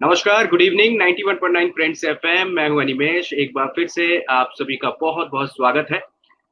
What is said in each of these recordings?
नमस्कार, good evening. 91.9 friends FM. मैं हूं अनिमेश। एक बार फिर से आप सभी का बहुत बहुत स्वागत है।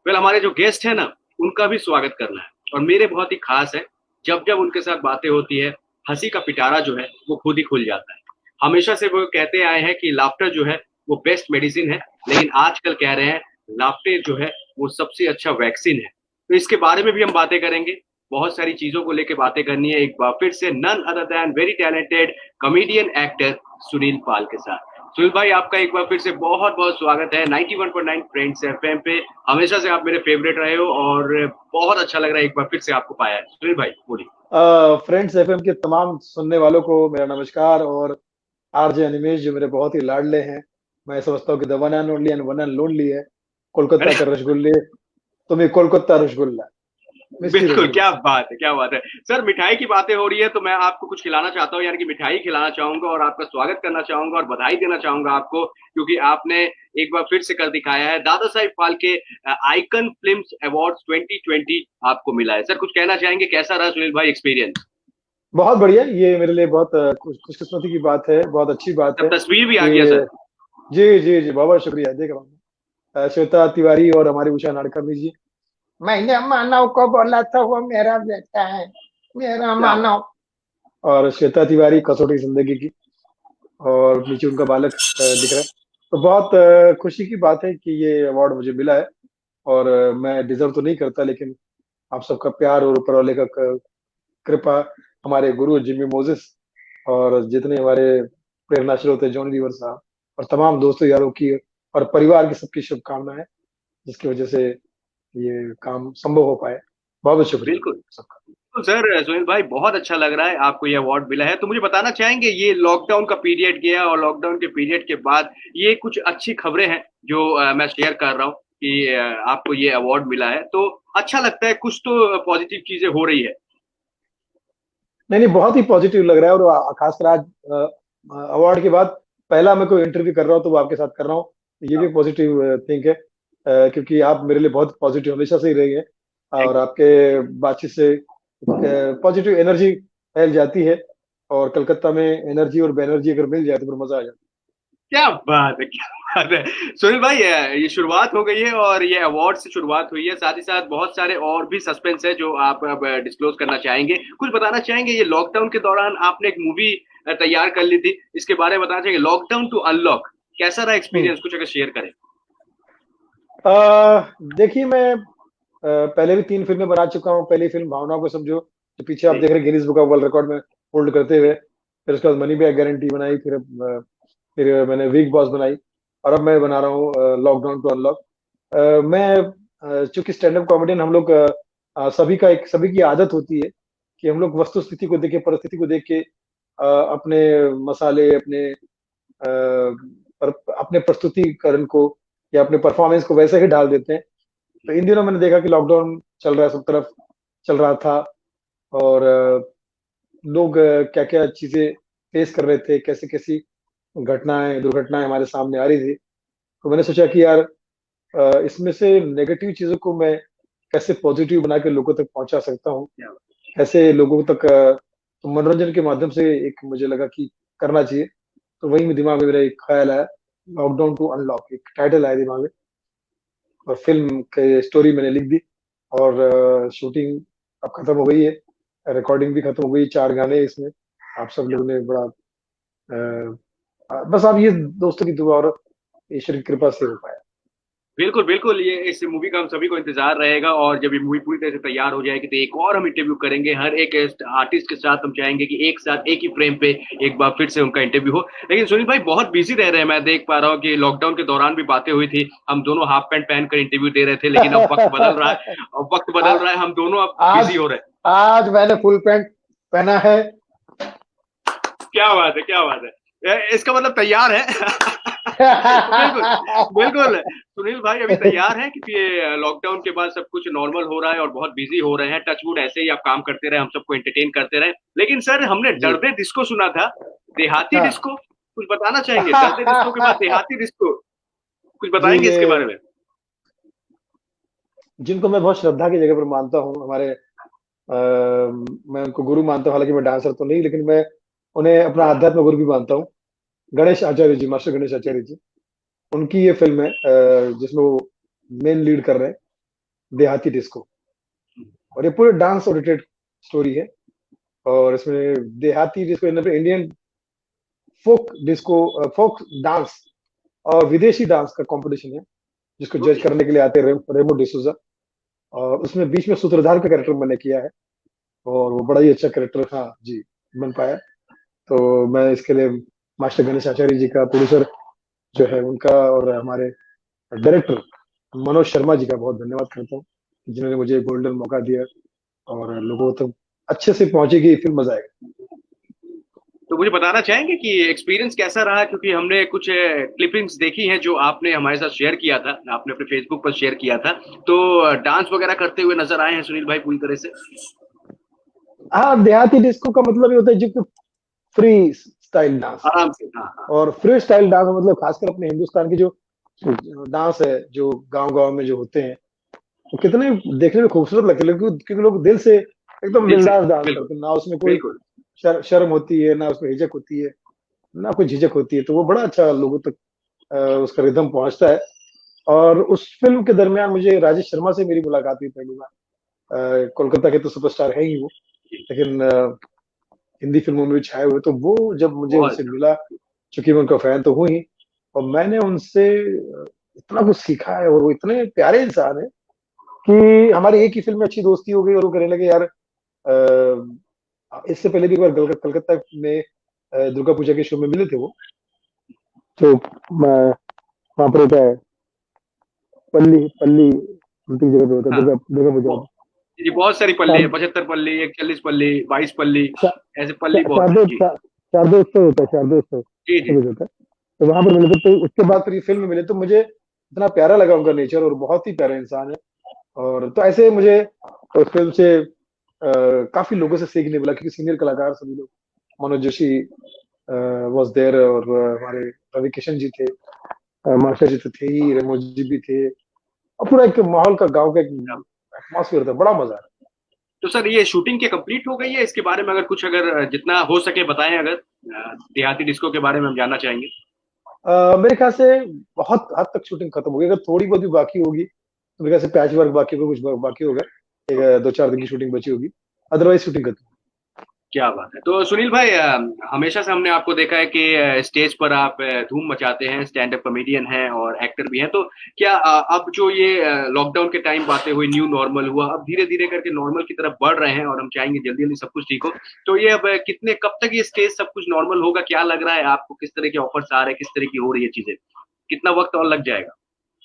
हमारे जो गेस्ट है ना, उनका भी स्वागत करना है और मेरे बहुत ही खास है। जब जब उनके साथ बातें होती है, हंसी का पिटारा जो है वो खुद ही खुल जाता है। हमेशा से वो कहते आए हैं कि लाफ्टर जो है वो बेस्ट मेडिसिन है, लेकिन आजकल कह रहे हैं लाफ्टर जो है वो सबसे अच्छा वैक्सीन है। तो इसके बारे में भी हम बातें करेंगे। बहुत सारी चीजों को लेकर बातें करनी है। एक बार फिर से none other than very talented comedian actor Sunil Pal के साथ। सुनील भाई, आपका एक बार फिर से बहुत बहुत स्वागत है 91.9 फ्रेंड्स एफएम पे। हमेशा से आप मेरे फेवरेट रहे हो और बहुत अच्छा लग रहा है एक बार फिर से आपको पाया है। सुनील भाई बोलिए। फ्रेंड्स एफएम के तमाम सुनने वालों को मेरा नमस्कार। और आरजे अनिमेश जो मेरे बहुत ही लाडले हैं, मैं समझता हूँ कि the one and only and one and lonely है। कोलकाता अरे का रसगुल्ले, तुम्हें कोलकाता रसगुल्ला, मिष्टी बिल्कुल, क्या रसगुल्ला। बात है, क्या बात है। सर, मिठाई की बातें हो रही है तो मैं आपको कुछ खिलाना चाहता हूँ, यानी कि मिठाई खिलाना चाहूंगा और आपका स्वागत करना चाहूंगा और बधाई देना चाहूंगा आपको, क्योंकि आपने एक बार फिर से कर दिखाया है। दादा Sahib Phalke icon films award 2020 आपको मिला है। सर, कुछ कहना चाहेंगे, कैसा रहा सुनील भाई एक्सपीरियंस? बहुत बढ़िया, ये मेरे लिए बहुत खुशकिस्मती की बात है, बहुत अच्छी बात तब है तस्वीर भी आ गया सर। कि जी जी जी, बहुत बहुत शुक्रिया। देख रहा हूँ श्वेता तिवारी और हमारी उषा नाडकर्णी जी। मैंने मानव को बोला था वो मेरा बेटा है, मेरा क्या मानव। और श्वेता तिवारी कसौटी जिंदगी की, और नीचे उनका बालक दिख रहा है। तो बहुत खुशी की बात है कि ये अवार्ड मुझे मिला है। और मैं डिजर्व तो नहीं करता, लेकिन आप सबका प्यार और ऊपर वाले का कृपा, हमारे गुरु जिमी मोजिस और जितने हमारे प्रेरणा स्रोत है जॉनी लीवर साहब, और तमाम दोस्तों यारों की और परिवार की सबकी शुभकामनाएं, जिसकी वजह से ये काम संभव हो पाए। बहुत बहुत शुक्रिया बिल्कुल। सबका। तो सर सुनील भाई, बहुत अच्छा लग रहा है आपको ये अवार्ड मिला है। तो मुझे बताना चाहेंगे, ये लॉकडाउन का पीरियड गया और लॉकडाउन के पीरियड के बाद ये कुछ अच्छी खबरें हैं जो मैं शेयर कर रहा हूँ कि आपको ये अवार्ड मिला है, तो अच्छा लगता है। कुछ तो पॉजिटिव चीजें हो रही है। नहीं नहीं, बहुत ही पॉजिटिव लग रहा है। और खासकर आज अवार्ड के बाद पहला मैं कोई इंटरव्यू कर रहा हूँ तो वो आपके साथ कर रहा हूँ। ये भी पॉजिटिव थिंक है, क्योंकि आप मेरे लिए बहुत पॉजिटिव हमेशा से ही रही है। थैंक और आपके बातचीत से पॉजिटिव एनर्जी फैल जाती है। और कलकत्ता में एनर्जी और बैनर्जी अगर मिल जाए तो फिर मजा आ जाता क्या बात है, क्या बात है। सुनील भाई, ये शुरुआत हो गई है और ये अवार्ड से शुरुआत हुई है। साथ ही साथ बहुत सारे और भी सस्पेंस है जो आप अब डिस्क्लोज करना चाहेंगे, कुछ बताना चाहेंगे। ये लॉकडाउन के दौरान आपने एक मूवी तैयार कर ली थी, इसके बारे में बताना चाहेंगे, लॉकडाउन टू अनलॉक। कैसा रहा है। एक्सपीरियंस, कुछ अगर शेयर करें। देखिए, मैं पहले भी 3 फिल्में बना चुका हूँ। पहली फिल्म भावनाओं को समझो, जो पीछे आप जी। देख रहे हैं Guinness book of world record में होल्ड करते हुए। फिर उसके बाद मनी बैक गारंटी बनाई। फिर मैंने वीक बॉस बनाई। और अब मैं बना रहा हूँ लॉकडाउन टू अनलॉक। मैं चूंकि स्टैंड अप कॉमेडियन, हम लोग सभी की आदत होती है कि हम लोग वस्तु स्थिति को देख के, परिस्थिति को देख के अपने मसाले, अपने प्रस्तुतिकरण को या अपने परफॉर्मेंस को वैसे ही डाल देते हैं। तो इन दिनों मैंने देखा कि लॉकडाउन चल रहा है, सब तरफ चल रहा था। और लोग क्या क्या चीजें फेस कर रहे थे, कैसे कैसी घटनाएं, दुर्घटनाएं हमारे सामने आ रही थी। तो मैंने सोचा कि यार, इसमें से नेगेटिव चीजों को मैं कैसे पॉजिटिव बना के लोगों तक पहुंचा सकता हूँ, क्या कैसे लोगों तक तो मनोरंजन के माध्यम से एक मुझे लगा कि करना चाहिए। तो वही दिमाग में मेरा एक ख्याल आया, लॉकडाउन टू अनलॉक एक टाइटल आया दिमाग में। और फिल्म के स्टोरी मैंने लिख दी। और शूटिंग अब खत्म हो गई है, रिकॉर्डिंग भी खत्म हो गई। 4 गाने इसमें आप सब क्या लोगों ने बड़ा बस आप ये दोस्तों की दुआ और ईश्वर की कृपा से हो पाया। बिल्कुल बिल्कुल, ये इस मूवी का हम सभी को इंतजार रहेगा और जब ये मूवी पूरी तरह से तैयार हो जाएगी तो एक और हम इंटरव्यू करेंगे। हर एक आर्टिस्ट के साथ हम चाहेंगे कि एक साथ एक ही फ्रेम पे एक बार फिर से उनका इंटरव्यू हो। लेकिन सुनील भाई बहुत बिजी रह रहे हैं, मैं देख पा रहा हूँ कि लॉकडाउन के दौरान भी बातें हुई थी, हम दोनों हाफ पैंट पहन कर इंटरव्यू दे रहे थे, लेकिन अब वक्त बदल रहा है। अब वक्त बदल आ- रहा है, हम दोनों अब आज बिजी हो रहे हैं। आज मैंने फुल पैंट पहना है। क्या बात है, क्या बात है। इसका मतलब तैयार है। बिल्कुल बिल्कुल। सुनील भाई अभी तैयार है, क्योंकि ये लॉकडाउन के बाद सब कुछ नॉर्मल हो रहा है और बहुत बिजी हो रहे हैं। टचवुड ऐसे ही आप काम करते रहे, हम सबको एंटरटेन करते रहे। लेकिन सर, हमने जी। दर्दे डिस्को सुना था, देहाती हाँ। डिस्को, कुछ बताना चाहेंगे? दर्दे डिस्को के बाद देहाती डिस्को, कुछ जी, बताएंगे ये इसके बारे में? जिनको मैं बहुत श्रद्धा की जगह पर मानता हूँ, हमारे मैं उनको गुरु मानता हूँ। हालांकि मैं डांसर तो नहीं, लेकिन मैं उन्हें अपना आध्यात्म गुरु भी मानता हूँ। गणेश आचार्य जी, मास्टर गणेश आचार्य जी, उनकी ये फिल्म है जिसमें वो मेन लीड कर रहे हैं, देहाती डिस्को। और ये पूरे डांस ओरिएंटेड स्टोरी है। और इसमें देहाती disco, Indian folk disco, folk dance और विदेशी डांस का कंपटीशन है, जिसको जज ओके। करने के लिए आते हैं रेमो डिसूजा। और उसमें बीच में सूत्रधार का कैरेक्टर मैंने किया है, और वो बड़ा ही अच्छा कैरेक्टर, हाँ जी, बन पाया। तो मैं इसके लिए मास्टर गणेश आचार्य जी का, प्रोड्यूसर जो है उनका, और हमारे डायरेक्टर मनोज शर्मा जी का बहुत धन्यवाद करता हूँ, जिन्होंने मुझे गोल्डन मौका दिया। और लोगों तक अच्छे से पहुंचेगी फिल्म, मजा आएगा। तो मुझे बताना चाहेंगे कि एक्सपीरियंस कैसा रहा, क्योंकि हमने कुछ क्लिपिंग्स देखी हैं जो आपने हमारे साथ शेयर किया था, आपने अपने फेसबुक पर शेयर किया था। तो डांस वगैरह करते हुए नजर आए हैं सुनील भाई पूरी तरह से? हाँ, देहाती डिस्को का मतलब ये होता है जो फ्री स्टाइल डांस। आराम से, हाँ हाँ। और फ्री स्टाइल डांस मतलब खासकर अपने हिंदुस्तान की जो डांस है, जो गांव गांव में जो होते हैं, वो कितने देखने में खूबसूरत लगते हैं, क्योंकि लोग दिल से एकदम दिल से। बिंदास डांस बिल्कुल। करते हैं, ना उसमें कोई बिल्कुल। शर्म होती है, ना उसमें हिचक होती है, ना कोई झिझक होती है। तो वो बड़ा अच्छा लोगों तक उसका रिदम पहुंचता है। और उस फिल्म के दरमियान मुझे राजेश शर्मा से मेरी मुलाकात हुई पहली बार। कोलकाता के तो सुपरस्टार है ही वो, लेकिन हिंदी फिल्मों में भी छाए हुए। तो वो जब मुझे बहुत उनसे मिला, चूंकि मैं उनका फैन तो हूँ ही, और मैंने उनसे इतना कुछ सीखा है, और वो इतने प्यारे इंसान है कि हमारी एक ही फिल्म में अच्छी दोस्ती हो गई। और वो कहने लगे, यार इससे पहले भी एक बार कलकत्ता में दुर्गा पूजा के शो में मिले थे वो। तो वहां पर होता है, पल्ली पल्ली अंतिम जगह पे होता है, हाँ। दुर्गा दुर्गा पूजा बहुत होता जी, बहुत सारी है। पल्ली है, 75 पल्ली, 41 पल्ली, 22 पल्ली, ऐसे पल्ली बहुत है शारदोत्सव जी। शारदोत्सव होता है, शारदोत्सव जी ऐसा जी। कुछ होता है। तो वहां पर मिले थे, तो उसके बाद फिर ये फिल्म में मिले, तो मुझे इतना प्यारा लगा उनका नेचर, और बहुत ही प्यारा इंसान है। और तो ऐसे मुझे उस फिल्म से काफी लोगों से सीखने मिला, क्योंकि सीनियर कलाकार सभी लोग, मनोज जोशी वॉज देयर, और हमारे रवि किशन जी थे, मास्टर जी तो थे ही, रेमो जी भी थे। और पूरा एक माहौल का, गांव का एक एटमॉस्फेयर था, बड़ा मजा आया। तो सर ये शूटिंग के कंप्लीट हो गई है? इसके बारे में अगर कुछ, अगर जितना हो सके बताएं, अगर देहाती डिस्को के बारे में हम जानना चाहेंगे। मेरे ख्याल से बहुत हद तक शूटिंग खत्म हो गई। अगर थोड़ी बहुत भी बाकी होगी तो मेरे ख्याल से पैच वर्क बाकी होगा, कुछ बाकी होगा, एक 2-4 दिन की शूटिंग बची होगी। अदरवाइज शूटिंग खत्म। क्या बात है। तो सुनील भाई, हमेशा से हमने आपको देखा है कि स्टेज पर आप धूम मचाते हैं, स्टैंड अप कॉमेडियन हैं और एक्टर भी हैं। तो क्या अब जो ये लॉकडाउन के टाइम बातें हुई, न्यू नॉर्मल हुआ, अब धीरे धीरे करके नॉर्मल की तरफ बढ़ रहे हैं और हम चाहेंगे जल्दी जल्दी सब कुछ ठीक हो। तो ये अब कितने, कब तक ये स्टेज सब कुछ नॉर्मल होगा? क्या लग रहा है आपको? किस तरह के ऑफर्स आ रहे हैं? किस तरह की हो रही है चीजें? कितना वक्त और लग जाएगा?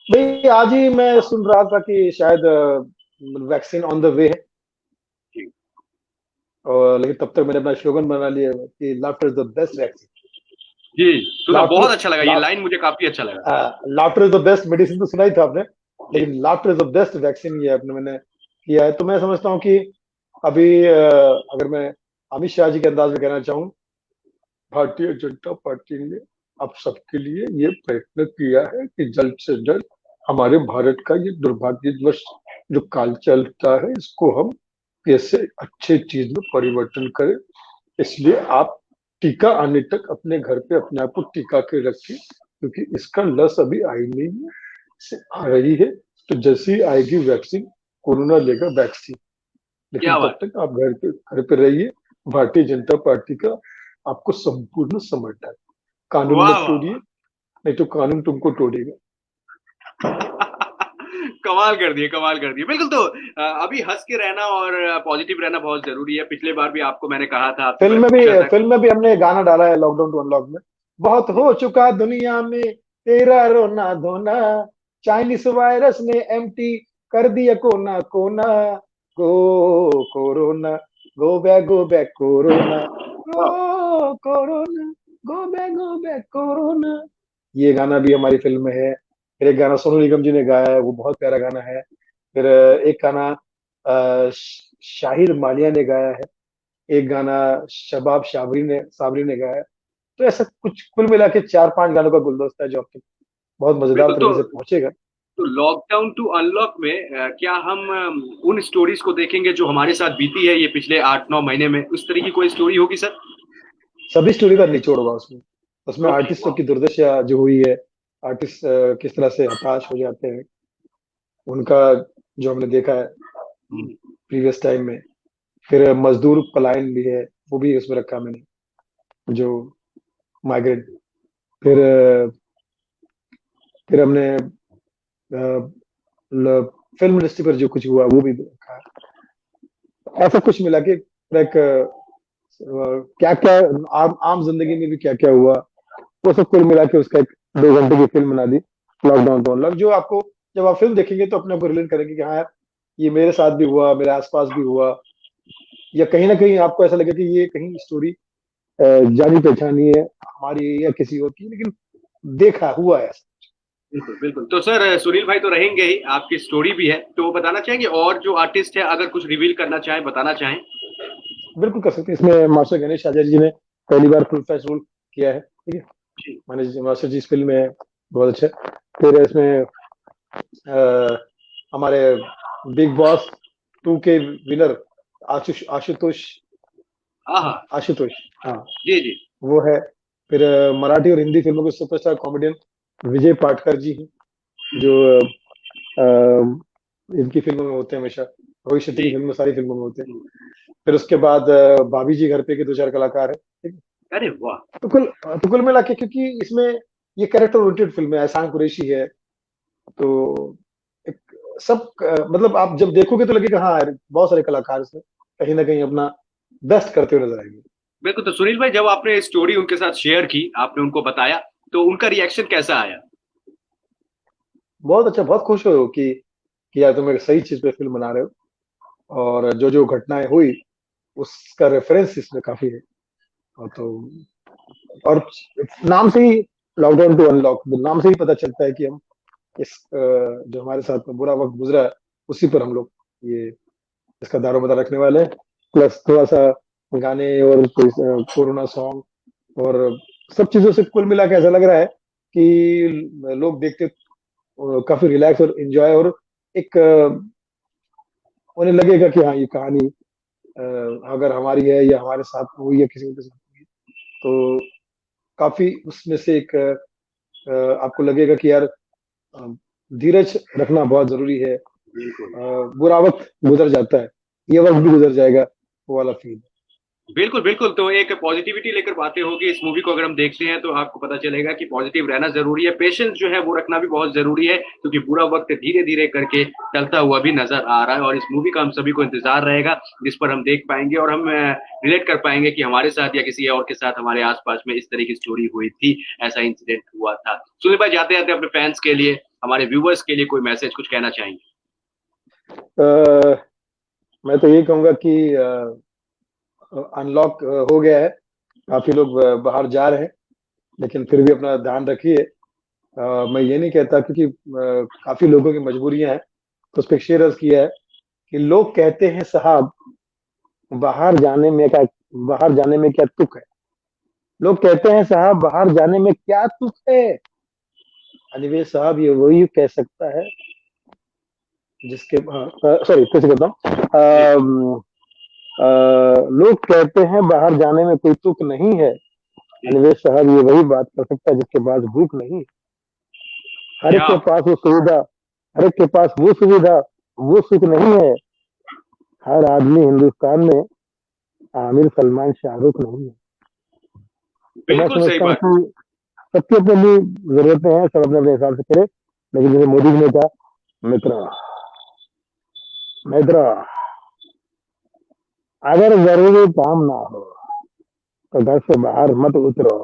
भाई, आज ही मैं सुन रहा था कि शायद वैक्सीन ऑन द वे है। जी और लेकिन तब तक मैंने अपना स्लोगन बना लिया है कि laughter is the best vaccine. जी, सुना, लाफ्टर बहुत अच्छा लगा, ये लाइन मुझे काफी अच्छा लगा। Laughter is the best medicine तो सुना ही था आपने, जी। लेकिन laughter is the best vaccine, ये आपने मैंने किया है। तो मैं समझता हूँ कि अभी अगर मैं अमित शाह जी के अंदाज में कहना चाहूँ, भारतीय जनता पार्टी ने अब सबके लिए ये प्रयत्न किया है कि जल्द से जल्द हमारे भारत का ये दुर्भाग्यवश जो काल चलता है, इसको हम कैसे अच्छे चीज में परिवर्तन करें। इसलिए आप टीका आने तक अपने घर पे अपने आप को टीका के रखें, क्योंकि इसका लस अभी आई नहीं है, इसे आ रही है। तो जैसे ही आएगी वैक्सीन, कोरोना लेगा वैक्सीन। लेकिन क्या तब बात। तक आप घर पे रहिए। भारतीय जनता पार्टी का आपको संपूर्ण समर्थन है। कानून वाह मत वाह तोड़िए, वाह। नहीं तो कानून तुमको तोड़ेगा। कमाल कर दिए, कमाल कर दिए। बिल्कुल। तो अभी हंस के रहना और पॉजिटिव रहना बहुत जरूरी है। पिछले बार भी आपको मैंने कहा था, आपसे फिल्म मैं में भी पूछा था। फिल्म में भी हमने गाना डाला है, लॉकडाउन टू अनलॉक में। बहुत हो चुका दुनिया में तेरा रोना धोना, चाइनीस वायरस ने एम्प्टी कर दिया कोना कोना, गो कोरोना, गो बैक कोरोना, गो कोरोना, गो बैक कोरोना। ये गाना भी हमारी फिल्म में है। फिर एक गाना सोनू निगम जी ने गाया है, वो बहुत प्यारा गाना है। फिर एक गाना शाहिद मालिया ने गाया है। एक गाना शबाब साबरी ने गाया है। तो ऐसा कुछ कुल मिला के 4-5 गानों का गुलदस्ता है, जो अब तक बहुत मजेदार बिल्कुल। तरीके से पहुंचेगा। तो लॉकडाउन टू अनलॉक में क्या हम उन स्टोरीज को देखेंगे जो हमारे साथ बीती है ये पिछले 8-9 महीने में? उस तरह की कोई स्टोरी होगी सर? सभी स्टोरी का निचोड़ होगा उसमें, उसमें ओके, आर्टिस्टों वाह। की दुर्दशा जो हुई है, आर्टिस्ट किस तरह से हताश हो जाते हैं, उनका जो हमने देखा है हम्म, प्रीवियस टाइम में। फिर मजदूर पलायन भी है, वो भी उसमें रखा मैंने, जो माइग्रेंट। फिर फिर हमने फिल्म इंडस्ट्री पर जो कुछ हुआ वो भी रखा है। ऐसा कुछ मिला के एक क्या क्या आम आम जिंदगी में भी क्या क्या हुआ, वो सब कुल मिला के उसका एक 2 घंटे की फिल्म बना दी, लॉकडाउन तो अनलॉक। जो आपको, जब आप फिल्म देखेंगे तो अपने आप को रिलेट करेंगे कि हाँ यार, ये मेरे साथ भी हुआ, मेरे आसपास भी हुआ, या कहीं ना कहीं आपको ऐसा लगे कि ये कहीं स्टोरी जानी पहचानी है हमारी या किसी और की, लेकिन देखा हुआ है ऐसा। बिल्कुल बिल्कुल। तो सर सुनील भाई तो रहेंगे ही, आपकी स्टोरी भी है, तो वो बताना चाहेंगे और जो आर्टिस्ट है अगर कुछ रिवील करना चाहें, बताना चाहें। बिल्कुल कर सकते हैं। इसमें मास्टर गणेश आचार्य जी ने पहली बार फुल फ्लैश रोल किया है, ठीक है। जी। मास्टर जी इस फिल्म में बहुत अच्छे। फिर इसमें हमारे बिग बॉस 2 के विनर आशुतोष, हाँ हाँ। आशुतोष, हाँ, जी जी। वो है। फिर मराठी और हिंदी फिल्मों के सुपरस्टार कॉमेडियन विजय पाटकर जी हैं, जो इनकी फिल्मों में होते हैं हमेशा, रोहित शेट्टी जी। की फिल्म में, सारी फिल्मों में होते हैं। हम्म, फिर उसके बाद भाभी जी घर पे के 2-4 कलाकार हैं, ठीक है। अरे वाह। तो कुल मिला के, क्योंकि इसमें ये कैरेक्टर ओरिएंटेड फिल्म है, एहसान कुरैशी है, तो एक सब मतलब आप जब देखोगे तो लगेगा हाँ यार, बहुत सारे कलाकार इसमें कहीं ना कहीं अपना बेस्ट करते हुए नजर आएंगे। बिल्कुल। तो सुनील भाई जब आपने स्टोरी उनके साथ शेयर की, आपने उनको बताया, तो उनका रिएक्शन कैसा आया? बहुत अच्छा, बहुत खुश हो कि यार तुम एक सही चीज पे फिल्म बना रहे हो, और जो जो घटनाएं हुई उसका रेफरेंस इसमें काफी है। और तो और नाम से ही लॉकडाउन टू अनलॉक, नाम से ही पता चलता है कि हम इस जो हमारे साथ में बुरा वक्त गुजरा है, उसी पर हम लोग ये इसका दारोमदार रखने वाले हैं। प्लस थोड़ा सा गाने और कोई कोरोना सॉन्ग और सब चीजों से कुल मिला के ऐसा लग रहा है कि लोग देखते काफी रिलैक्स और एंजॉय, और एक उन्हें लगेगा कि हाँ, ये कहानी अगर हमारी है या हमारे साथ हुई या किसी के साथ हुई, तो काफी उसमें से एक आपको लगेगा कि यार अ, धीरज रखना बहुत जरूरी है। बिल्कुल बुरा वक्त गुजर जाता है, ये वक्त भी गुजर जाएगा, वो वाला फील। बिल्कुल। बिल्कुल, तो एक पॉजिटिविटी लेकर बातें होगी। इस मूवी को अगर हम देखते हैं तो आपको पता चलेगा कि पॉजिटिव रहना जरूरी है, पेशेंस जो है वो रखना भी बहुत जरूरी है, क्योंकि बुरा वक्त धीरे धीरे करके टलता हुआ भी नजर आ रहा है। और इस मूवी का हम सभी को इंतजार रहेगा, जिस पर हम देख पाएंगे और हम रिलेट कर पाएंगे कि हमारे साथ या किसी और के साथ हमारे आसपास में इस तरह की स्टोरी हुई थी, ऐसा इंसिडेंट हुआ था। सुनील भाई जाते जाते अपने फैंस के लिए, हमारे व्यूवर्स के लिए कोई मैसेज कुछ कहना चाहेंगे? मैं तो ये कहूंगा कि अनलॉक हो गया है, काफी लोग बाहर जा रहे हैं, लेकिन फिर भी अपना ध्यान रखिए। मैं ये नहीं कहता, क्योंकि काफी लोगों की मजबूरियां हैं, तो उस पर शेयर अर्ज किया है कि लोग कहते हैं साहब, बाहर जाने में क्या, बाहर जाने में क्या तुक है। लोग कहते हैं साहब, बाहर जाने में क्या तुक है। अनिवेश साहब, ये वही कह सकता है जिसके, सॉरी फिर से करता जी हूँ। लोग कहते हैं बाहर जाने में कोई तुक नहीं है। जी। अनिवेश साहब ये वही बात कर सकता है जिसके पास भूख नहीं। हर एक क्या के पास वो सुविधा, हर एक के पास वो सुविधा, वो सुख नहीं है। हर आदमी हिंदुस्तान में आमिर, सलमान, शाहरुख नहीं है। तो मैं बिल्कुल सही समझता हूँ बात। कि सबकी अपनी अपनी जरूरतें हैं, सब अपने अपने हिसाब से करे। लेकिन जैसे मोदी जी ने कहा, मित्र, मित्र, अगर जरूरी काम ना हो तो घर से बाहर मत उतरो,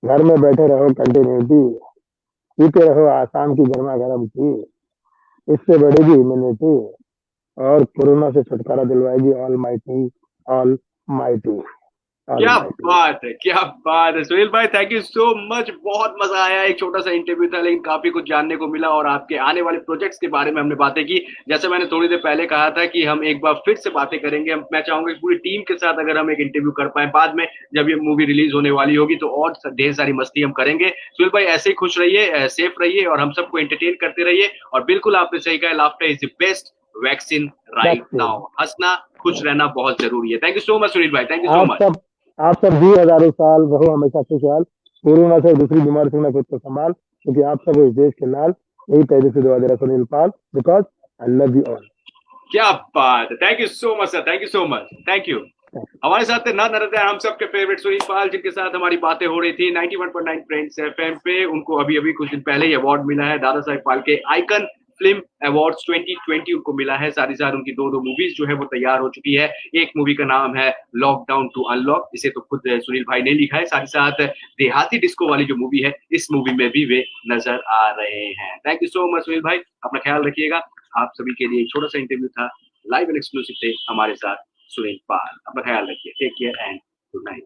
घर में बैठे रहो कंटिन्यूटी, पीते रहो आसाम की गर्मा गर्म टी, इससे बढ़ेगी इम्यूनिटी, और कोरोना से छुटकारा दिलवाएगी all mighty, all mighty, all क्या माइटी। बात है, क्या बात है सुनील भाई, थैंक यू सो मच। बहुत मजा आया, एक छोटा सा इंटरव्यू था लेकिन काफी कुछ जानने को मिला, और आपके आने वाले प्रोजेक्ट्स के बारे में हमने बातें की। जैसे मैंने थोड़ी देर पहले कहा था कि हम एक बार फिर से बातें करेंगे। मैं चाहूंगा कि पूरी टीम के साथ अगर हम एक इंटरव्यू कर पाए बाद में, जब ये मूवी रिलीज होने वाली होगी, तो और ढेर सारी मस्ती हम करेंगे। सुनील भाई ऐसे ही खुश रहिए, सेफ रहिए, और हम सबको एंटरटेन करते रहिए। और बिल्कुल आपने सही कहा, laughter is the best vaccine right vaccine. Now. हंसना, खुश रहना बहुत जरूरी है। Thank you so much Sunil भाई, थैंक यू सो आप मच। सब, आप सब भी हजारों साल रहो हमेशा खुशहाल। कोरोना से और दूसरी बीमारी से अपना खुद को संभाल, क्योंकि आप सब इस देश के लाल। यही तहे दिल से दुआ दे रहा Sunil Pal, because I love you all. क्या बात है, thank you so much sir, thank you so much, thank you. हमारे साथ थे नन अदर हम सबके फेवरेट सुनील पाल, जिनके साथ हमारी बातें हो रही थी 91.9 फ्रेंड्स एफएम पे। उनको अभी अभी कुछ दिन पहले ही अवार्ड मिला है, Dada Saheb Phalke icon film awards 2020 उनको मिला है। साथ ही साथ उनकी दो मूवीज जो है वो तैयार हो चुकी है। एक मूवी का नाम है लॉकडाउन टू अनलॉक, इसे तो खुद सुनील भाई ने लिखा है। साथ ही साथ देहाती डिस्को वाली जो मूवी है, इस मूवी में भी वे नजर आ रहे हैं। Thank you so much Sunil भाई, अपना ख्याल रखिएगा। आप सभी के लिए एक छोटा सा इंटरव्यू था, लाइव एंड एक्सक्लूसिव थे हमारे साथ सुनील पाल। अपना ख्याल रखिए, take care and good night.